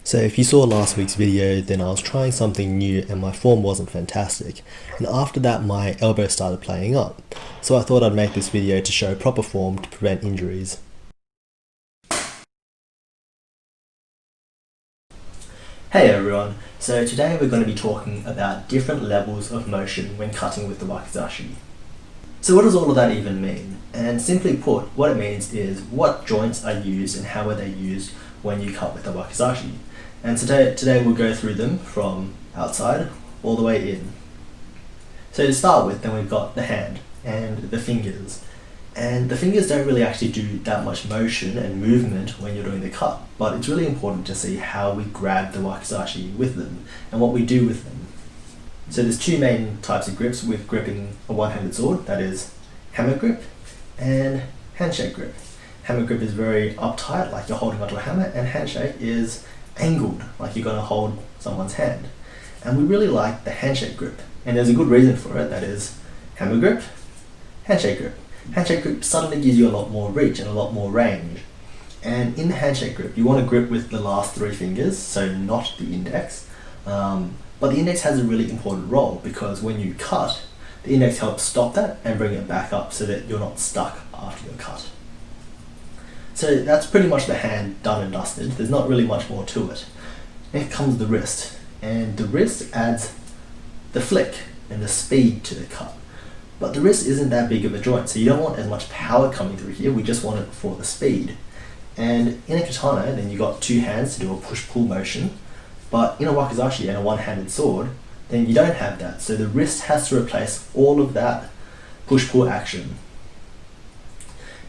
So if you saw last week's video, then I was trying something new and my form wasn't fantastic. And after that, my elbow started playing up. So I thought I'd make this video to show proper form to prevent injuries. Hey everyone, so today we're going to be talking about different levels of motion when cutting with the wakizashi. So what does all of that even mean? And simply put, what it means is what joints are used and how are they used when you cut with the wakizashi. And today we'll go through them from outside all the way in. So to start with, then we've got the hand and the fingers. And the fingers don't really actually do that much motion and movement when you're doing the cut, but it's really important to see how we grab the wakizashi with them and what we do with them. So there's two main types of grips with gripping a one-handed sword, that is hammer grip and handshake grip. Hammer grip is very uptight, like you're holding onto a hammer, and handshake is angled, like you're going to hold someone's hand. And we really like the handshake grip, and there's a good reason for it, that is hammer grip, handshake grip. Handshake grip suddenly gives you a lot more reach and a lot more range. And in the handshake grip, you want to grip with the last three fingers, so not the index. But the index has a really important role because when you cut, the index helps stop that and bring it back up so that you're not stuck after your cut. So that's pretty much the hand done and dusted. There's not really much more to it. Next comes the wrist, and the wrist adds the flick and the speed to the cut. But the wrist isn't that big of a joint, so you don't want as much power coming through here, we just want it for the speed. And in a katana, then you got two hands to do a push-pull motion, but in a wakizashi and a one-handed sword, then you don't have that, so the wrist has to replace all of that push-pull action.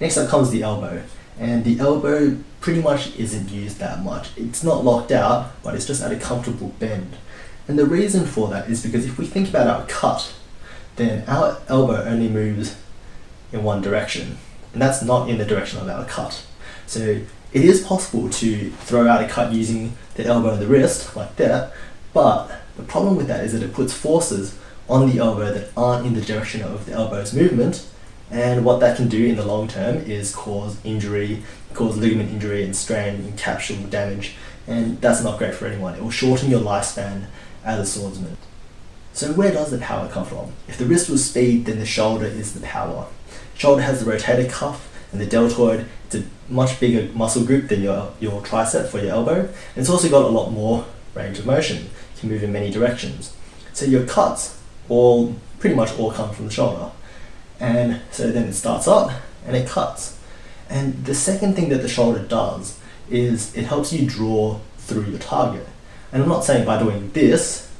Next up comes the elbow, and the elbow pretty much isn't used that much. It's not locked out, but it's just at a comfortable bend. And the reason for that is because if we think about our cut, then our elbow only moves in one direction, and that's not in the direction of our cut. So it is possible to throw out a cut using the elbow and the wrist, like that, but the problem with that is that it puts forces on the elbow that aren't in the direction of the elbow's movement, and what that can do in the long term is cause injury, cause ligament injury and strain and capsule damage, and that's not great for anyone. It will shorten your lifespan as a swordsman. So where does the power come from? If the wrist was speed, then the shoulder is the power. Shoulder has the rotator cuff and the deltoid. It's a much bigger muscle group than your tricep for your elbow. And it's also got a lot more range of motion. You can move in many directions. So your cuts pretty much all come from the shoulder. And so then it starts up and it cuts. And the second thing that the shoulder does is it helps you draw through your target. And I'm not saying by doing this,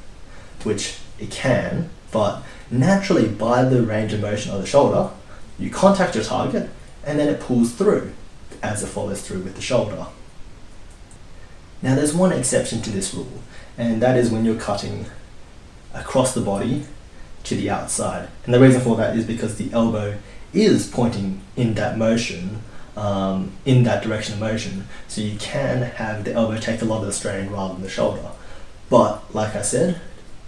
which it can, but naturally by the range of motion of the shoulder, you contact your target and then it pulls through as it follows through with the shoulder. Now there's one exception to this rule, and that is when you're cutting across the body to the outside. And the reason for that is because the elbow is pointing in that motion, in that direction of motion, so you can have the elbow take a lot of the strain rather than the shoulder. But like I said,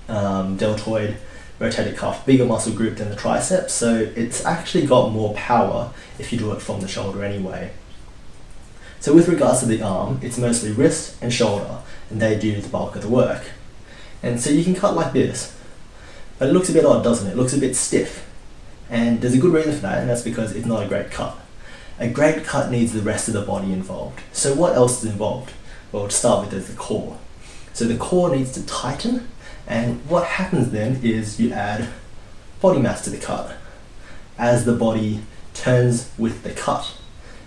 deltoid, rotator cuff, bigger muscle group than the triceps, so it's actually got more power if you do it from the shoulder anyway. So with regards to the arm, it's mostly wrist and shoulder, and they do the bulk of the work. And so you can cut like this, but it looks a bit odd, doesn't it? It looks a bit stiff. And there's a good reason for that, and that's because it's not a great cut. A great cut needs the rest of the body involved. So what else is involved? Well, to start with, there's the core. So the core needs to tighten, and what happens then is you add body mass to the cut as the body turns with the cut.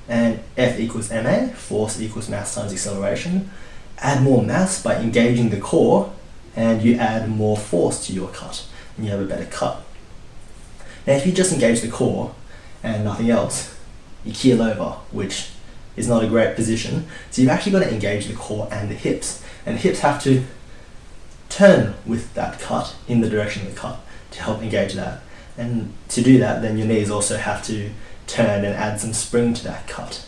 And F equals ma, force equals mass times acceleration. Add more mass by engaging the core, and you add more force to your cut, and you have a better cut. Now if you just engage the core and nothing else, you keel over, which is not a great position. So you've actually got to engage the core and the hips, and the hips have to turn with that cut in the direction of the cut to help engage that. And to do that, then your knees also have to turn and add some spring to that cut.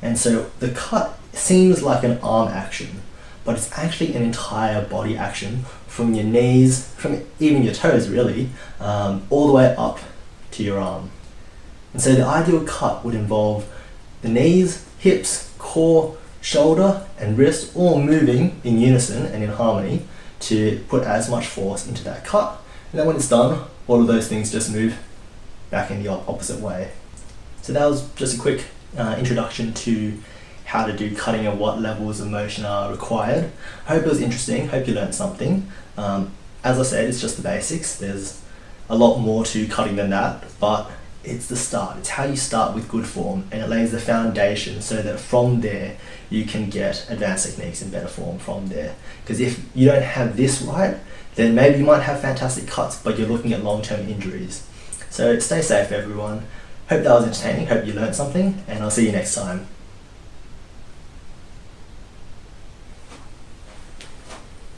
And so the cut seems like an arm action, but it's actually an entire body action from your knees, from even your toes really, all the way up to your arm. And so the ideal cut would involve the knees, hips, core, shoulder and wrist all moving in unison and in harmony to put as much force into that cut. And then when it's done, all of those things just move back in the opposite way. So that was just a quick introduction to how to do cutting and what levels of motion are required. I hope it was interesting, hope you learned something. As I said, it's just the basics. There's a lot more to cutting than that, but it's the start. It's how you start with good form, and it lays the foundation so that from there you can get advanced techniques in better form from there. Because if you don't have this right, then maybe you might have fantastic cuts, but you're looking at long-term injuries. So stay safe, everyone. Hope that was entertaining, hope you learned something, and I'll see you next time.